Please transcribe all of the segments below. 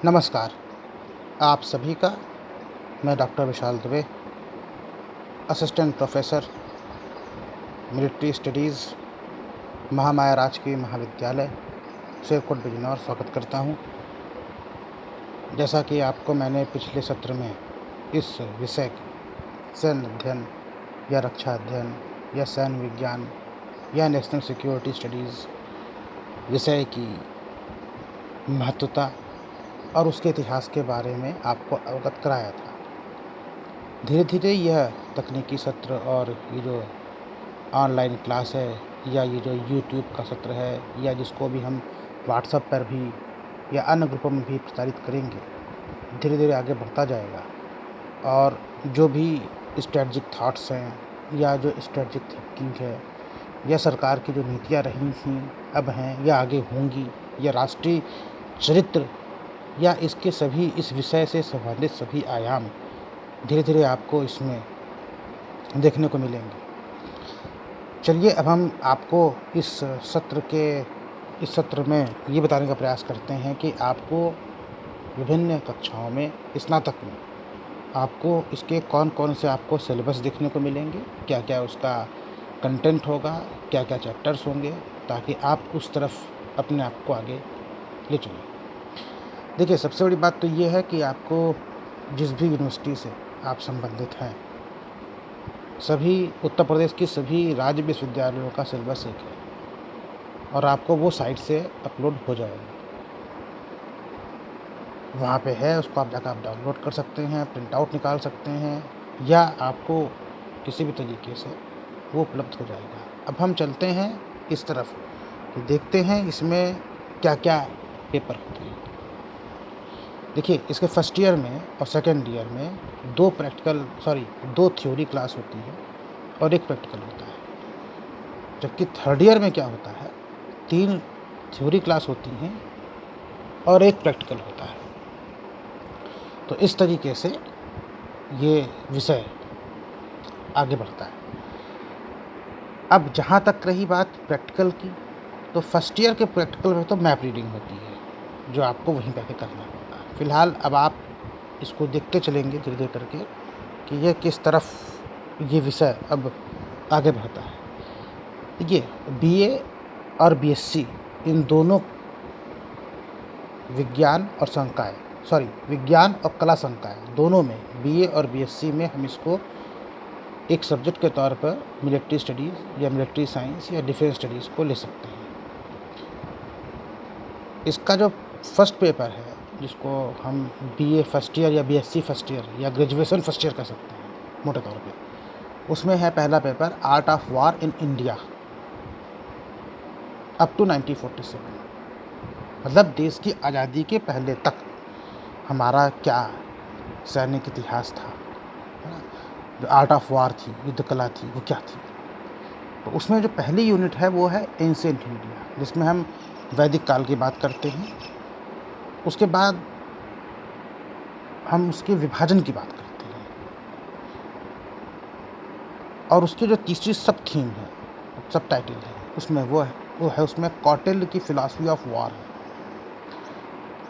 नमस्कार। आप सभी का मैं doctor Vishal Dubey, assistant professor military studies, Mahamaya राजकीय महाविद्यालय, शेरकोट बिजनौर स्वागत करता हूँ। जैसा कि आपको मैंने पिछले सत्र में इस विषय सैन्य अध्ययन या रक्षा अध्ययन या सैन्य विज्ञान या नेशनल सिक्योरिटी स्टडीज़ विषय की महत्वता और उसके इतिहास के बारे में आपको अवगत कराया था। धीरे धीरे यह तकनीकी सत्र और ये जो ऑनलाइन क्लास है या ये जो यूट्यूब का सत्र है या जिसको भी हम व्हाट्सएप पर भी या अन्य ग्रुपों में भी प्रचारित करेंगे, धीरे धीरे आगे बढ़ता जाएगा। और जो भी स्ट्रेटजिक थॉट्स हैं या जो स्ट्रेटजिक थिंकिंग है या सरकार की जो नीतियाँ रही थीं, अब हैं या आगे होंगी, या राष्ट्रीय चरित्र या इसके सभी इस विषय से संबंधित सभी आयाम धीरे धीरे आपको इसमें देखने को मिलेंगे। चलिए अब हम आपको इस सत्र में ये बताने का प्रयास करते हैं कि आपको विभिन्न कक्षाओं में, स्नातक में, आपको इसके कौन कौन से आपको सिलेबस देखने को मिलेंगे, क्या क्या उसका कंटेंट होगा, क्या क्या चैप्टर्स होंगे, ताकि आप उस तरफ अपने आप को आगे ले चलें। देखिए, सबसे बड़ी बात तो ये है कि आपको जिस भी यूनिवर्सिटी से आप संबंधित हैं, सभी उत्तर प्रदेश की सभी राज्य विश्वविद्यालयों का सिलेबस एक है और आपको वो साइट से अपलोड हो जाएगा। वहाँ पे है, उसको आप जाकर डाउनलोड कर सकते हैं, प्रिंट आउट निकाल सकते हैं, या आपको किसी भी तरीके से वो उपलब्ध हो जाएगा। अब हम चलते हैं इस तरफ, देखते हैं इसमें क्या क्या पेपर होते हैं। देखिए, इसके फर्स्ट ईयर में और सेकेंड ईयर में दो थ्योरी क्लास होती है और एक प्रैक्टिकल होता है। जबकि थर्ड ईयर में क्या होता है, 3 थ्योरी क्लास होती हैं और एक प्रैक्टिकल होता है। तो इस तरीके से ये विषय आगे बढ़ता है। अब जहाँ तक रही बात प्रैक्टिकल की, तो फर्स्ट ईयर के प्रैक्टिकल में तो मैप रीडिंग होती है, जो आपको वहीं पे करना होता है। फ़िलहाल अब आप इसको देखते चलेंगे धीरे धीरे करके कि यह किस तरफ ये विषय अब आगे बढ़ता है। देखिए, बीए और बीएससी, इन दोनों विज्ञान और कला संकाय दोनों में, बीए और बीएससी में हम इसको एक सब्जेक्ट के तौर पर मिलिट्री स्टडीज़ या मिलिट्री साइंस या डिफेंस स्टडीज़ को ले सकते हैं। इसका जो फर्स्ट पेपर है, जिसको हम बीए फर्स्ट ईयर या बीएससी फर्स्ट ईयर या ग्रेजुएशन फर्स्ट ईयर कह सकते हैं मोटे तौर पे, उसमें है पहला paper art of war in India up to 1947, मतलब देश की आज़ादी के पहले तक हमारा क्या सैनिक इतिहास था, है ना। जो आर्ट ऑफ वार थी, युद्ध कला थी, वो क्या थी। तो उसमें जो पहली यूनिट है वो है एंशिएंट इंडिया, जिसमें हम वैदिक काल की बात करते हैं। उसके बाद हम उसके विभाजन की बात करते हैं, और उसकी जो तीसरी सब थीम है, सब टाइटल है, उसमें वो है उसमें कौटिल्य की फिलॉसफी ऑफ वॉर है।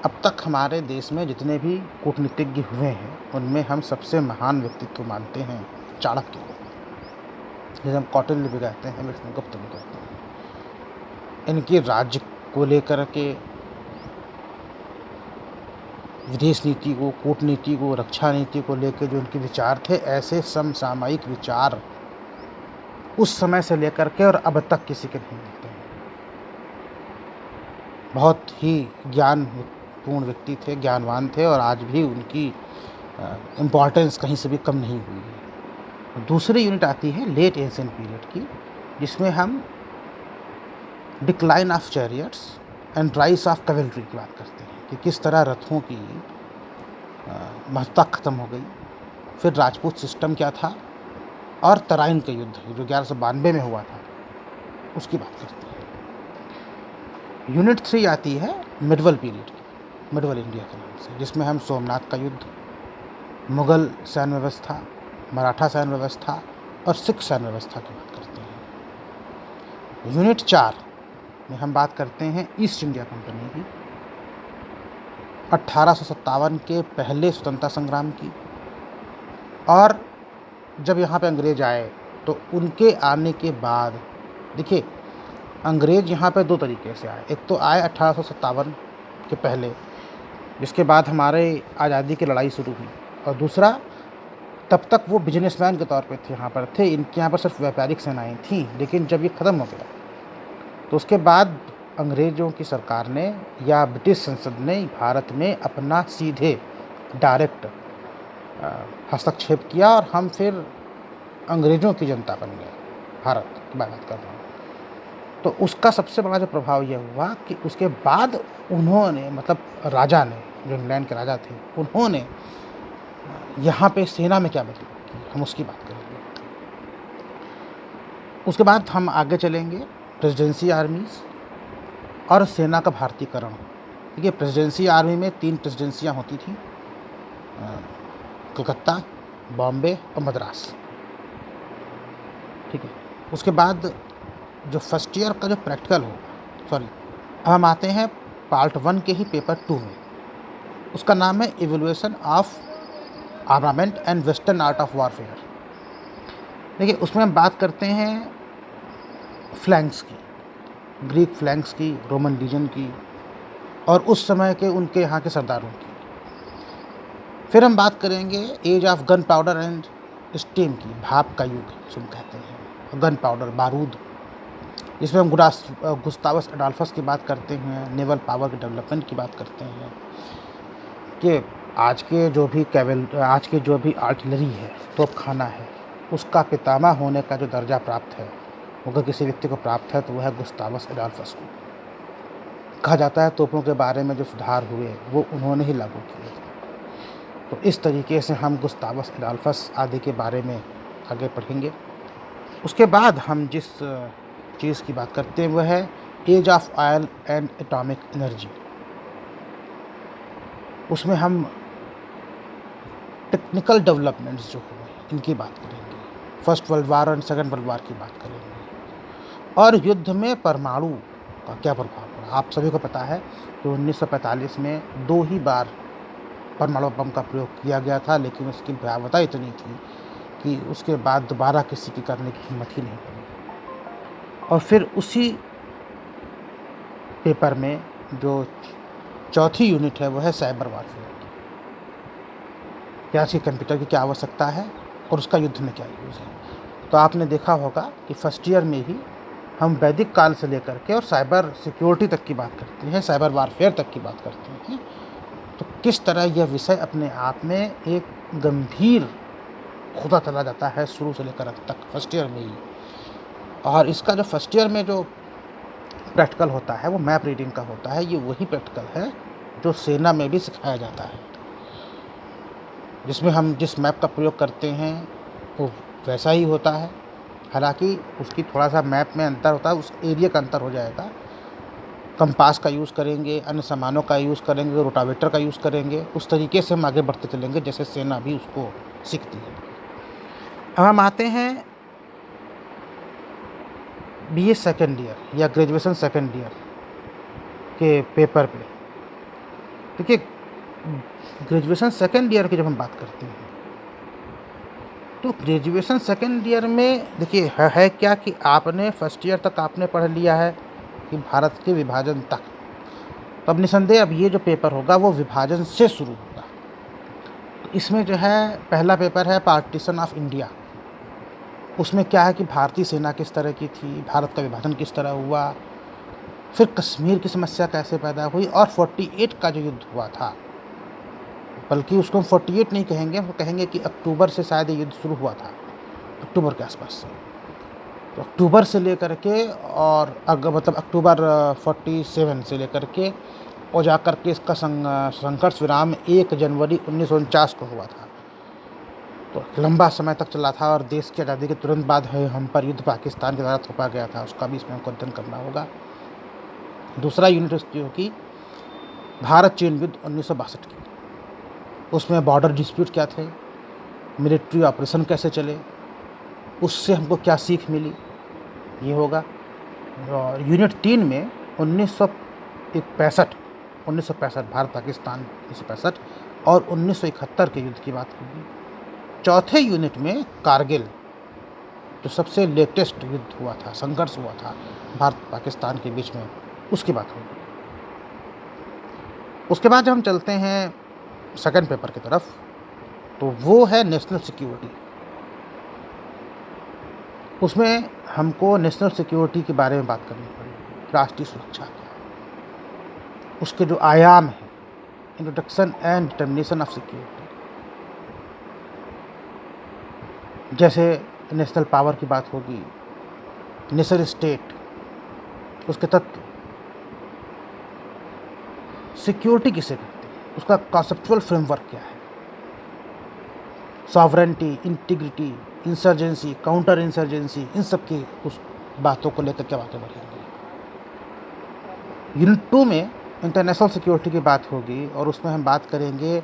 अब तक हमारे देश में जितने भी कूटनीतिज्ञ हुए हैं, उनमें हम सबसे महान व्यक्तित्व मानते हैं चाणक्य को, जिसे हम कौटिल्य भी कहते हैं, विष्णुगुप्त भी कहते हैं। इनकी राज्य को लेकर के, विदेश नीति को, कूटनीति को, रक्षा नीति को लेकर जो उनके विचार थे, ऐसे समसामयिक विचार उस समय से लेकर के और अब तक किसी के नहीं मिलते हैं। बहुत ही ज्ञानपूर्ण व्यक्ति थे, ज्ञानवान थे, और आज भी उनकी इम्पॉर्टेंस कहीं से भी कम नहीं हुई है। दूसरी यूनिट आती है लेट एंशिएंट पीरियड की, जिसमें हम decline of chariots and rise of cavalry की बात करते हैं कि किस तरह रथों की महत्ता ख़त्म हो गई, फिर राजपूत सिस्टम क्या था, और तराइन का युद्ध जो 1192 में हुआ था, उसकी बात करते हैं। यूनिट 3 आती है मिडवल पीरियड की, मिडवल इंडिया के नाम से, जिसमें हम सोमनाथ का युद्ध, मुग़ल सैन्य व्यवस्था, मराठा सैन्य व्यवस्था और सिख सैन्य व्यवस्था की बात करते हैं। यूनिट 4 में हम बात करते हैं ईस्ट इंडिया कंपनी की, 1857 के पहले स्वतंत्रता संग्राम की। और जब यहाँ पे अंग्रेज़ आए तो उनके आने के बाद देखिए, अंग्रेज़ यहाँ पे 2 तरीके से आए। एक तो आए 1857 के पहले, जिसके बाद हमारे आज़ादी की लड़ाई शुरू हुई, और दूसरा, तब तक वो बिजनेसमैन के तौर पे थे, यहाँ पर थे। इनके यहाँ पर सिर्फ व्यापारिक सेनाएँ थीं। लेकिन जब ये ख़त्म हो गया तो उसके बाद अंग्रेज़ों की सरकार ने या ब्रिटिश संसद ने भारत में अपना सीधे डायरेक्ट हस्तक्षेप किया, और हम फिर अंग्रेज़ों की जनता बन गए। भारत की बात कर रहा हूँ। तो उसका सबसे बड़ा जो प्रभाव ये हुआ कि उसके बाद उन्होंने, मतलब राजा ने, जो इंग्लैंड के राजा थे, उन्होंने यहाँ पे सेना में क्या बदलाव की, हम उसकी बात करेंगे। उसके बाद हम आगे चलेंगे प्रेसिडेंसी आर्मीज़ और सेना का भारतीयकरण। देखिए, प्रेसिडेंसी आर्मी में 3 प्रेसिडेंसियाँ होती थी, कलकत्ता, बॉम्बे और मद्रास। ठीक है। उसके बाद जो फर्स्ट ईयर का जो प्रैक्टिकल होगा, सॉरी, अब हम आते हैं पार्ट 1 के ही पेपर 2 में। उसका नाम है evaluation of armament and western art of warfare. देखिए, उसमें हम बात करते हैं फ्लैंक्स की, ग्रीक फ्लैंक्स की, रोमन लीजन की, और उस समय के उनके यहाँ के सरदारों की। फिर हम बात करेंगे age of gunpowder and steam की, भाप का युग जिसको कहते हैं, गन पाउडर, बारूद, जिसमें हम गुस्तावस एडोल्फस की बात करते हैं, नेवल पावर के डेवलपमेंट की बात करते हैं, कि आज के जो भी आर्टिलरी है, तोपखाना है, उसका पितामह होने का जो दर्जा प्राप्त है, अगर किसी व्यक्ति को प्राप्त है तो वह है गुस्तावस एडोल्फस को। कहा जाता है तोपों के बारे में जो सुधार हुए वो उन्होंने ही लागू किए। तो इस तरीके से हम गुस्तावस एडोल्फस आदि के बारे में आगे पढ़ेंगे। उसके बाद हम जिस चीज़ की बात करते हैं वह है age of oil and atomic energy. उसमें हम टेक्निकल डेवलपमेंट्स जो हुए इनकी बात करेंगे, फर्स्ट वर्ल्ड वार और सेकंड वर्ल्ड वार की बात करेंगे, और युद्ध में परमाणु का क्या प्रभाव पड़ा। आप सभी को पता है कि 1945 में 2 ही बार परमाणु बम का प्रयोग किया गया था, लेकिन उसकी भयावहता इतनी थी कि उसके बाद दोबारा किसी की करने की हिम्मत ही नहीं पड़ी। और फिर उसी पेपर में जो चौथी यूनिट है वो है साइबर वारफेयर, क्या इसकी कंप्यूटर की क्या आवश्यकता है और उसका युद्ध में क्या यूज़ है। तो आपने देखा होगा कि फर्स्ट ईयर में ही हम वैदिक काल से लेकर के और साइबर सिक्योरिटी तक की बात करते हैं, साइबर वारफेयर तक की बात करते हैं। तो किस तरह यह विषय अपने आप में एक गंभीर होता चला जाता है शुरू से लेकर अंत तक फर्स्ट ईयर में ही। और इसका जो फर्स्ट ईयर में जो प्रैक्टिकल होता है वो मैप रीडिंग का होता है। ये वही प्रैक्टिकल है जो सेना में भी सिखाया जाता है, जिसमें हम जिस मैप का प्रयोग करते हैं वो वैसा ही होता है। हालांकि उसकी थोड़ा सा मैप में अंतर होता है, उस एरिया का अंतर हो जाएगा। कंपास का यूज़ करेंगे, अन्य सामानों का यूज़ करेंगे, रोटावेटर का यूज़ करेंगे। उस तरीके से हम आगे बढ़ते चलेंगे जैसे सेना भी उसको सीखती है। अब हम आते हैं बीए सेकेंड ईयर या ग्रेजुएशन सेकेंड ईयर के पेपर पे। देखिए, ग्रेजुएशन सेकेंड ईयर की जब हम बात करते हैं तो ग्रेजुएशन सेकेंड ईयर में देखिए है क्या कि आपने फर्स्ट ईयर तक आपने पढ़ लिया है कि भारत के विभाजन तक। तो अब निसंदेह अब ये जो पेपर होगा वो विभाजन से शुरू होगा। तो इसमें जो है पहला पेपर है पार्टीशन ऑफ इंडिया। उसमें क्या है कि भारतीय सेना किस तरह की थी, भारत का विभाजन किस तरह हुआ, फिर कश्मीर की समस्या कैसे पैदा हुई, और 48 का जो युद्ध हुआ था, बल्कि उसको हम 48 नहीं कहेंगे, हम कहेंगे कि अक्टूबर से शायद ये युद्ध शुरू हुआ था, अक्टूबर के आसपास से। तो अक्टूबर से लेकर के और अक्टूबर 47 से लेकर के और जाकर के इसका संघर्ष विराम 1 जनवरी 1949 को हुआ था। तो लंबा समय तक चला था और देश की आज़ादी के तुरंत बाद है हम पर युद्ध पाकिस्तान के द्वारा थोपा गया था, उसका भी इसमें हमको अध्ययन करना होगा। दूसरा यूनिट उसकी होगी भारत चीन युद्ध 1962 की। उसमें बॉर्डर डिस्प्यूट क्या थे, मिलिट्री ऑपरेशन कैसे चले, उससे हमको क्या सीख मिली, ये होगा। और यूनिट 3 में 1965 1965 भारत पाकिस्तान 1965 और 1971 के युद्ध की बात होगी। चौथे यूनिट में कारगिल, जो सबसे लेटेस्ट युद्ध हुआ था, संघर्ष हुआ था भारत पाकिस्तान के बीच में, उसकी बात होगी। उसके बाद जब हम चलते हैं सेकंड पेपर की तरफ, तो वो है नेशनल सिक्योरिटी। उसमें हमको नेशनल सिक्योरिटी के बारे में बात करनी पड़ेगी। राष्ट्रीय सुरक्षा क्या है, उसके जो आयाम हैं, introduction and determination of security, जैसे नेशनल पावर की बात होगी, नेशन स्टेट, उसके तत्व, सिक्योरिटी किसे कहते हैं, उसका कॉन्सेप्चुअल फ्रेमवर्क क्या है, sovereignty, integrity, insurgency, counter insurgency, इन सब की उस बातों को लेकर क्या बातें बढ़ेंगी। यूनिट 2 में इंटरनेशनल सिक्योरिटी की बात होगी और उसमें हम बात करेंगे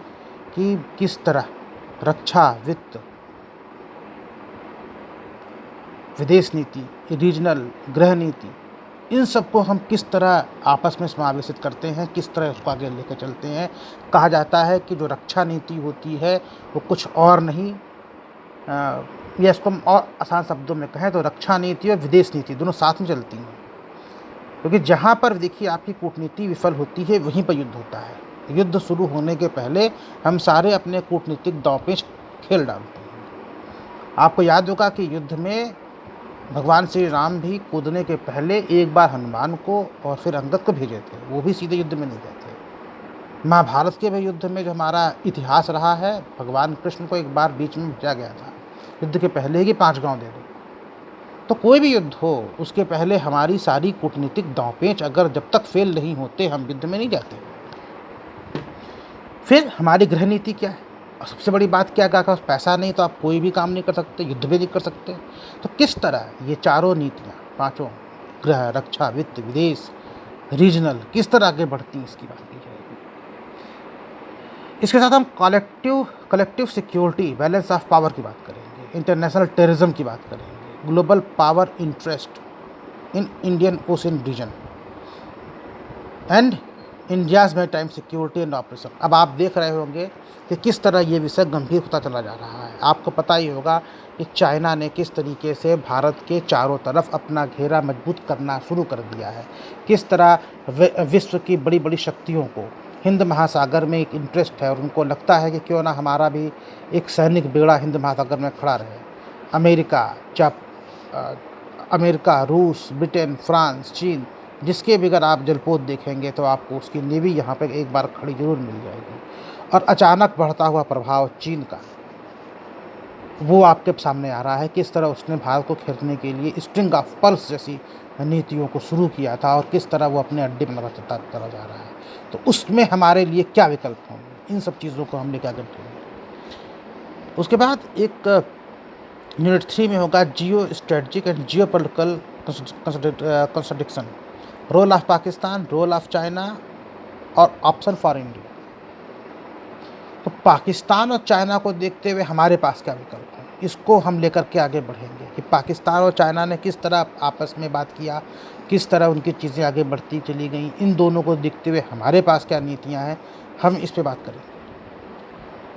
कि किस तरह रक्षा, वित्त, विदेश नीति, रीजनल, गृह नीति, इन सबको हम किस तरह आपस में समावेशित करते हैं, किस तरह उसको आगे लेकर चलते हैं। कहा जाता है कि जो रक्षा नीति होती है वो कुछ और नहीं, या इसको हम और आसान शब्दों में कहें तो रक्षा नीति और विदेश नीति दोनों साथ में चलती हैं, क्योंकि जहाँ पर देखिए आपकी कूटनीति विफल होती है वहीं पर युद्ध होता है। युद्ध शुरू होने के पहले हम सारे अपने कूटनीतिक दांवपेच खेल डालते हैं। आपको याद होगा कि युद्ध में भगवान श्री राम भी कूदने के पहले एक बार हनुमान को और फिर अंगद को भेजे थे, वो भी सीधे युद्ध में नहीं गए थे। महाभारत के भी युद्ध में जो हमारा इतिहास रहा है, भगवान कृष्ण को एक बार बीच में भेजा गया था, युद्ध के पहले ही 5 गांव दे दो। तो कोई भी युद्ध हो उसके पहले हमारी सारी कूटनीतिक दांवपेच अगर जब तक फेल नहीं होते हम युद्ध में नहीं जाते। फिर हमारी गृह नीति क्या है, और सबसे बड़ी बात क्या, अगर पैसा नहीं तो आप कोई भी काम नहीं कर सकते, युद्ध भी नहीं कर सकते। तो किस तरह ये चारों नीतियाँ, पांचों, गृह, रक्षा, वित्त, विदेश, रीजनल, किस तरह आगे बढ़ती हैं, इसकी बात की जाएगी। इसके साथ हम collective security, balance of power की बात करेंगे, इंटरनेशनल टेररिज्म की बात करेंगे, global power interest in Indian ocean region and India's maritime security and operation. अब आप देख रहे होंगे कि किस तरह ये विषय गंभीर होता चला जा रहा है। आपको पता ही होगा कि चाइना ने किस तरीके से भारत के चारों तरफ अपना घेरा मजबूत करना शुरू कर दिया है, किस तरह विश्व की बड़ी बड़ी शक्तियों को हिंद महासागर में एक इंटरेस्ट है और उनको लगता है कि क्यों ना हमारा भी एक सैनिक बेड़ा हिंद महासागर में खड़ा रहे। अमेरिका, रूस, ब्रिटेन, फ्रांस, चीन, जिसके भी अगर आप जलपोत देखेंगे तो आपको उसकी नेवी यहाँ पर एक बार खड़ी जरूर मिल जाएगी। और अचानक बढ़ता हुआ प्रभाव चीन का, वो आपके सामने आ रहा है, किस तरह उसने भारत को घेरने के लिए स्ट्रिंग ऑफ पर्ल्स जैसी नीतियों को शुरू किया था और किस तरह वो अपने अड्डे बनाता चला जा रहा है। तो उसमें हमारे लिए क्या विकल्प होंगे, इन सब चीज़ों को हम लेकर आगे बढ़ेंगे। उसके बाद एक यूनिट 3 में होगा geo strategic and geo political contradiction, role of Pakistan, role of China और ऑप्शन फॉर इंडिया। तो पाकिस्तान और चाइना को देखते हुए हमारे पास क्या विकल्प है, इसको हम लेकर के आगे बढ़ेंगे कि पाकिस्तान और चाइना ने किस तरह आपस में बात किया, किस तरह उनकी चीज़ें आगे बढ़ती चली गई, इन दोनों को देखते हुए हमारे पास क्या नीतियां हैं, हम इस पे बात करेंगे।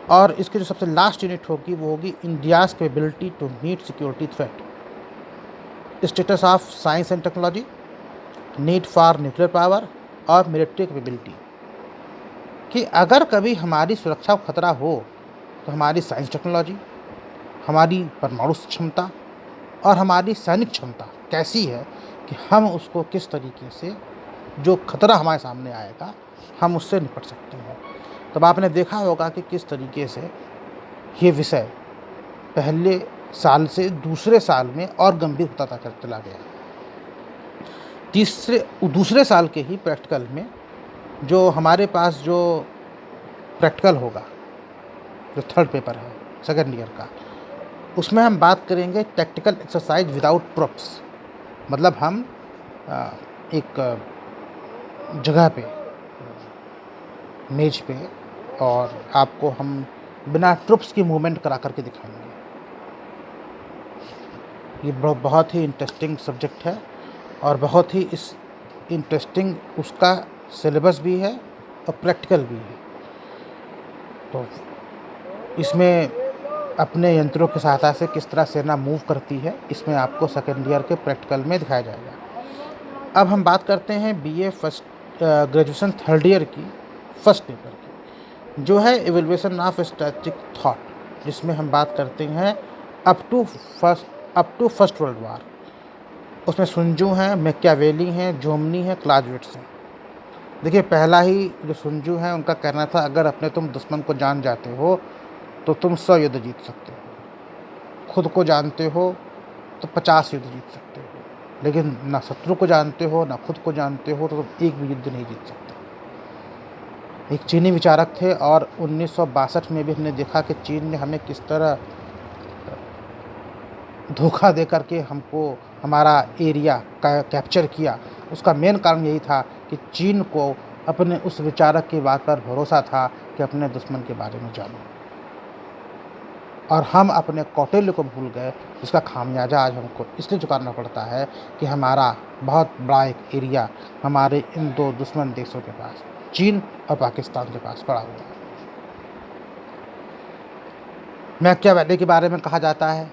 और इसकी जो सबसे लास्ट यूनिट होगी वो होगी India's capability to meet security threat, status of science and technology, need for nuclear power और मिलिट्री कैपेबिलिटी, कि अगर कभी हमारी सुरक्षा को खतरा हो तो हमारी साइंस टेक्नोलॉजी, हमारी परमाणु क्षमता और हमारी सैनिक क्षमता कैसी है कि हम उसको किस तरीके से, जो खतरा हमारे सामने आएगा, हम उससे निपट सकते हैं। तब आपने देखा होगा कि किस तरीके से ये विषय पहले साल से दूसरे साल में और गंभीर होता चला गया। दूसरे साल के ही प्रैक्टिकल में जो हमारे पास जो प्रैक्टिकल होगा, जो थर्ड पेपर है सेकेंड ईयर का, उसमें हम बात करेंगे टैक्टिकल एक्सरसाइज विदाउट प्रोप्स। मतलब हम एक जगह पे, मेज पे, और आपको हम बिना ट्रुप्स की मूवमेंट करा करके दिखाएंगे। ये बहुत ही इंटरेस्टिंग सब्जेक्ट है और बहुत ही इंटरेस्टिंग उसका सिलेबस भी है और प्रैक्टिकल भी है। तो इसमें अपने यंत्रों की सहायता से किस तरह सेना मूव करती है, इसमें आपको सेकंड ईयर के प्रैक्टिकल में दिखाया जाएगा। अब हम बात करते हैं BA first graduation third year की फर्स्ट पेपर की, जो है इवैल्यूएशन ऑफ स्ट्रैटेजिक थॉट, जिसमें हम बात करते हैं up to first world war. उसमें सुंजू हैं, मैकियावेली हैं, जोमनी है, क्लाज़विट्ज़ हैं। देखिए, पहला ही जो सुंजू हैं उनका कहना था, अगर अपने तुम दुश्मन को जान जाते हो तो तुम 100 युद्ध जीत सकते हो, खुद को जानते हो तो 50 युद्ध जीत सकते हो, लेकिन ना शत्रु को जानते हो ना खुद को जानते हो तो तुम एक भी युद्ध नहीं जीत सकते। एक चीनी विचारक थे, और 1962 में भी हमने देखा कि चीन ने हमें किस तरह धोखा दे करके हमको हमारा एरिया का कैप्चर किया। उसका मेन कारण यही था कि चीन को अपने उस विचारक की बात पर भरोसा था कि अपने दुश्मन के बारे में जानो, और हम अपने कौटिल्य को भूल गए, जिसका खामियाजा आज हमको इसलिए चुकाना पड़ता है कि हमारा बहुत बड़ा एक एरिया हमारे इन दो दुश्मन देशों के पास, चीन और पाकिस्तान के पास पड़ा हुआ है। मैकियावेली के बारे में कहा जाता है,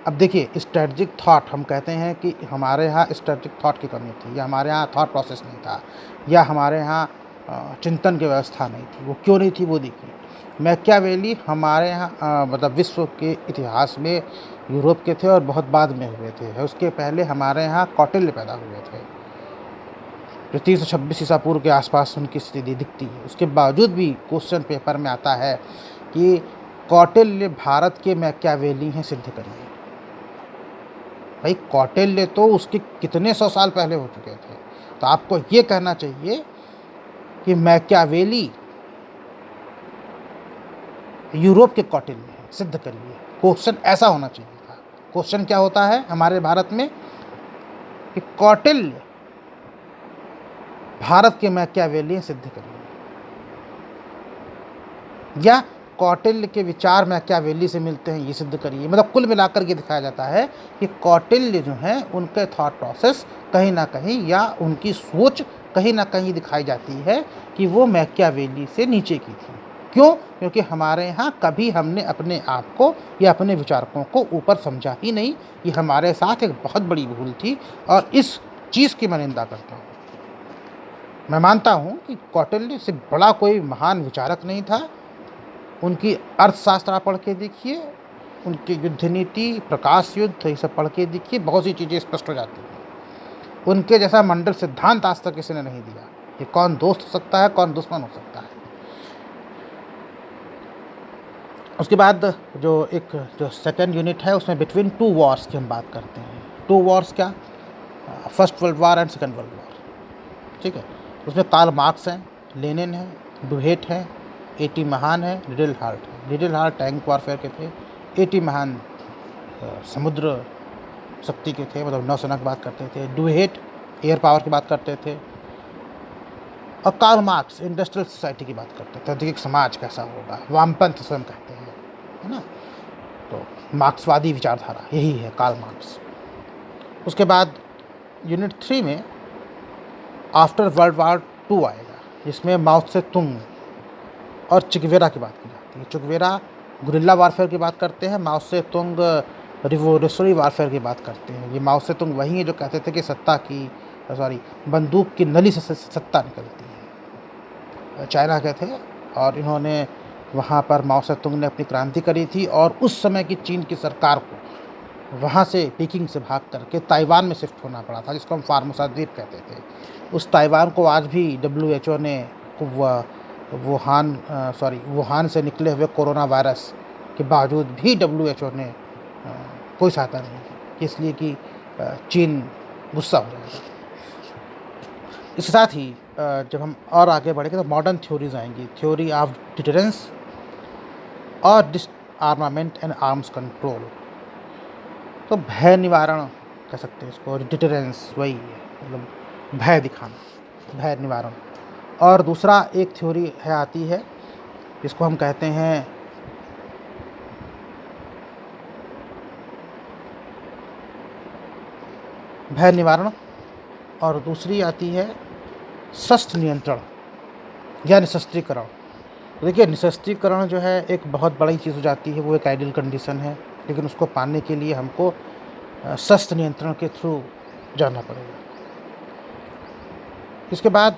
अब देखिए, स्ट्रेटजिक थॉट, हम कहते हैं कि हमारे यहाँ स्ट्रेटजिक थॉट की कमी थी, या हमारे यहाँ थॉट प्रोसेस नहीं था, या हमारे यहाँ चिंतन की व्यवस्था नहीं थी। वो क्यों नहीं थी, वो देखिए। मैकियावेली हमारे यहाँ मतलब विश्व के इतिहास में यूरोप के थे और बहुत बाद में हुए थे। उसके पहले हमारे यहाँ कौटिल्य पैदा हुए थे, जो 326 ईसा पूर्व के आसपास उनकी स्थिति दिखती है। उसके बावजूद भी क्वेश्चन पेपर में आता है कि कौटिल्य भारत के मैकियावेली हैं, सिद्ध करिए। भाई, कौटिल्य तो उसके कितने 100 साल पहले हो चुके थे, तो आपको ये कहना चाहिए कि मैकियावेली यूरोप के कौटिल्य हैं, सिद्ध करिए। क्वेश्चन ऐसा होना चाहिए था। क्वेश्चन क्या होता है हमारे भारत में कि कौटिल्य भारत के मैकियावेली हैं, सिद्ध करिए, या कौटिल्य के विचार मैकियावेली से मिलते हैं, ये सिद्ध करिए। मतलब कुल मिलाकर ये दिखाया जाता है कि कौटिल्य जो हैं उनके थॉट प्रोसेस कहीं ना कहीं, या उनकी सोच कहीं ना कहीं दिखाई जाती है कि वो मैकियावेली से नीचे की थी। क्यों? क्योंकि हमारे यहाँ कभी हमने अपने आप को या अपने विचारकों को ऊपर समझा ही नहीं। ये हमारे साथ एक बहुत बड़ी भूल थी, और इस चीज़ की मैं निंदा करता हूँ। मैं मानता हूँ कि कौटिल्य से बड़ा कोई महान विचारक नहीं था। उनकी अर्थशास्त्र आप पढ़ के देखिए, उनकी युद्ध नीति, प्रकाश युद्ध, ये सब पढ़ के देखिए, बहुत सी चीज़ें स्पष्ट हो जाती हैं। उनके जैसा मंडल सिद्धांत आज तक किसी ने नहीं दिया कि कौन दोस्त हो सकता है, कौन दुश्मन हो सकता है। उसके बाद जो सेकंड यूनिट है, उसमें बिटवीन टू वॉर्स की हम बात करते हैं। टू वॉर्स क्या? First world war and second world war, ठीक है। उसमें कार्ल मार्क्स हैं, लेनिन है, डुहेट है, ए.टी. महान है, लिटिल हार्ट है। लिटिल हार्ट टैंक वॉरफेयर के थे, ए.टी. महान समुद्र शक्ति के थे, मतलब नौसेना की बात करते थे। डुहेट एयर पावर की बात करते थे, और कार्ल मार्क्स इंडस्ट्रियल सोसाइटी की बात करते थे, औद्योगिक समाज कैसा होगा, वामपंथ स्वयं कहते हैं, है ना। तो मार्क्सवादी विचारधारा यही है कार्ल मार्क्स। उसके बाद यूनिट 3 में आफ्टर वर्ल्ड वॉर 2 आएगा, जिसमें माओ से तुंग और चेगुवेरा की बात की जाती है। चेगुवेरा गुरिल्ला वारफेयर की बात करते हैं, माओ से तुंग रिवोल्यूशनरी वारफेयर की बात करते हैं। ये माओ से तुंग वही है जो कहते थे कि बंदूक की नली से सत्ता निकलती है। चाइना के थे, और इन्होंने वहाँ पर माओ से तुंग ने अपनी क्रांति करी थी, और उस समय की चीन की सरकार को वहाँ से पेकिंग से भाग करके ताइवान में शिफ्ट होना पड़ा था, जिसको हम फार्मोसा द्वीप कहते थे। उस ताइवान को आज भी WHO ने वुहान से निकले हुए कोरोना वायरस के बावजूद भी WHO ने कोई सहायता नहीं की, इसलिए कि चीन गुस्सा हो जाएगा। इसके साथ ही जब हम और आगे बढ़ेंगे तो मॉडर्न थ्योरीज आएंगी, थ्योरी ऑफ डिटरेंस और डिसआर्मामेंट एंड आर्म्स कंट्रोल। तो भय निवारण कह सकते हैं इसको, डिटरेंस वही है, मतलब भय दिखाना, भय निवारण। और दूसरा एक थ्योरी है आती है, जिसको हम कहते हैं भय निवारण, और दूसरी आती है शस्त्र नियंत्रण। या निशस्त्रीकरण। तो देखिए निशस्त्रीकरण जो है एक बहुत बड़ी चीज़ हो जाती है, वो एक आइडियल कंडीशन है, लेकिन उसको पाने के लिए हमको शस्त्र नियंत्रण के थ्रू जाना पड़ेगा। इसके बाद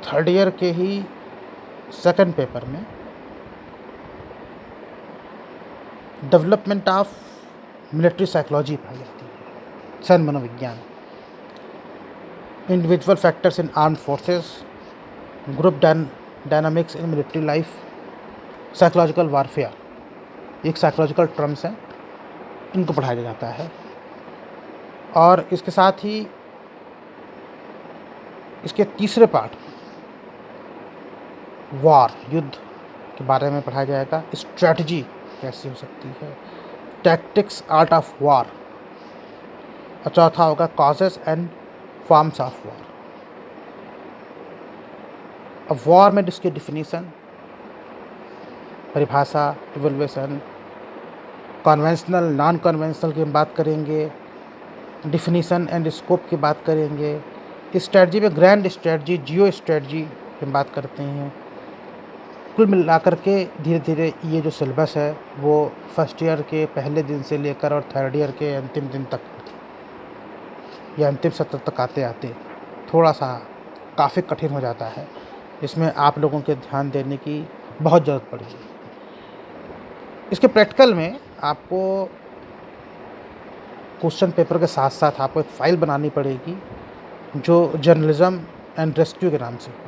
थर्ड ईयर के ही सेकंड पेपर में डेवलपमेंट ऑफ मिलिट्री साइकोलॉजी पढ़ाई जाती है, सैन्य मनोविज्ञान, individual factors in armed forces, group dynamics in military life, psychological warfare, एक साइकोलॉजिकल टर्म्स हैं, इनको पढ़ाया जाता है। और इसके साथ ही इसके तीसरे पार्ट वॉर, युद्ध के बारे में पढ़ाया जाएगा, स्ट्रेटजी कैसी हो सकती है, टैक्टिक्स, आर्ट ऑफ वॉर, और चौथा होगा causes and forms of war. अब वॉर में इसकी डिफिनीसन, परिभाषा, इवैल्यूएशन, कन्वेंशनल नॉन कन्वेंशनल की हम बात करेंगे, डिफिनीसन एंड स्कोप की बात करेंगे, स्ट्रेटजी में ग्रैंड स्ट्रेटजी, जियो स्ट्रेटजी की हम बात करते हैं। कुल मिलाकर के धीरे धीरे ये जो सिलेबस है वो फर्स्ट ईयर के पहले दिन से लेकर और थर्ड ईयर के अंतिम दिन तक या अंतिम सत्र तक आते आते थोड़ा सा काफ़ी कठिन हो जाता है। इसमें आप लोगों के ध्यान देने की बहुत ज़रूरत पड़ेगी। इसके प्रैक्टिकल में आपको क्वेश्चन पेपर के साथ साथ आपको एक फ़ाइल बनानी पड़ेगी जो जर्नलिज़्म एंड रेस्क्यू के नाम से होगी।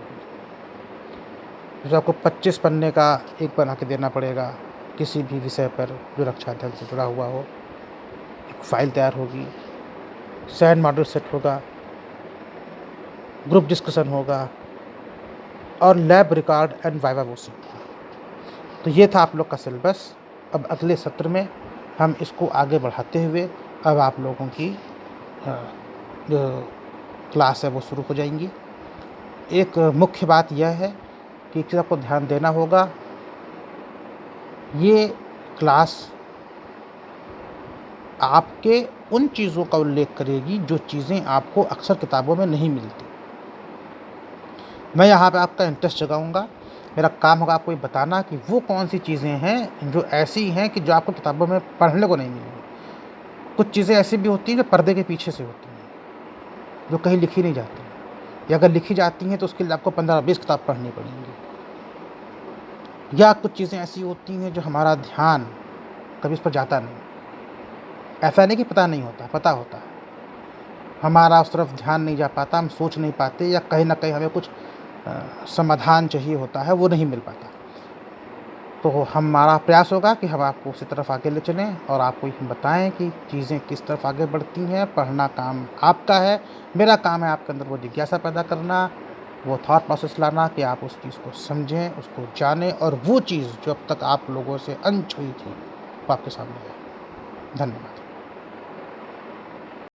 जो आपको 25 पन्ने का एक बना के देना पड़ेगा किसी भी विषय पर जो रक्षा अध्ययन से जुड़ा हुआ हो। एक फ़ाइल तैयार होगी, सैंड मॉडल सेट होगा, ग्रुप डिस्कशन होगा और lab record and viva voice होगा। तो ये था आप लोग का सिलेबस। अब अगले सत्र में हम इसको आगे बढ़ाते हुए अब आप लोगों की जो क्लास है वो शुरू हो जाएंगी। एक मुख्य बात यह है कि चीज़ आपको ध्यान देना होगा, ये क्लास आपके उन चीज़ों का उल्लेख करेगी जो चीज़ें आपको अक्सर किताबों में नहीं मिलती। मैं यहाँ पे आपका इंटरेस्ट जगाऊंगा। मेरा काम होगा आपको ये बताना कि वो कौन सी चीज़ें हैं जो ऐसी हैं कि जो आपको किताबों में पढ़ने को नहीं मिलेंगी। कुछ चीज़ें ऐसी भी होती हैं जो पर्दे के पीछे से होती हैं, जो कहीं लिखी नहीं जाती, या अगर लिखी जाती हैं तो उसके लिए आपको 15-20 किताब पढ़नी पड़ेंगी। या कुछ चीज़ें ऐसी होती हैं जो हमारा ध्यान कभी उस पर जाता नहीं। ऐसा नहीं कि पता नहीं होता, पता होता है, हमारा उस तरफ ध्यान नहीं जा पाता, हम सोच नहीं पाते, या कहीं ना कहीं हमें कुछ समाधान चाहिए होता है, वो नहीं मिल पाता। तो हमारा प्रयास होगा कि हम आपको उसी तरफ आगे ले चलें और आपको ये बताएं कि चीज़ें किस तरफ आगे बढ़ती हैं। पढ़ना काम आपका है, मेरा काम है आपके अंदर वो जिज्ञासा पैदा करना, वो थॉट प्रोसेस लाना कि आप उस चीज़ को समझें, उसको जानें और वो चीज़ जो अब तक आप लोगों से अनछुई थी वो आपके सामने है। धन्यवाद।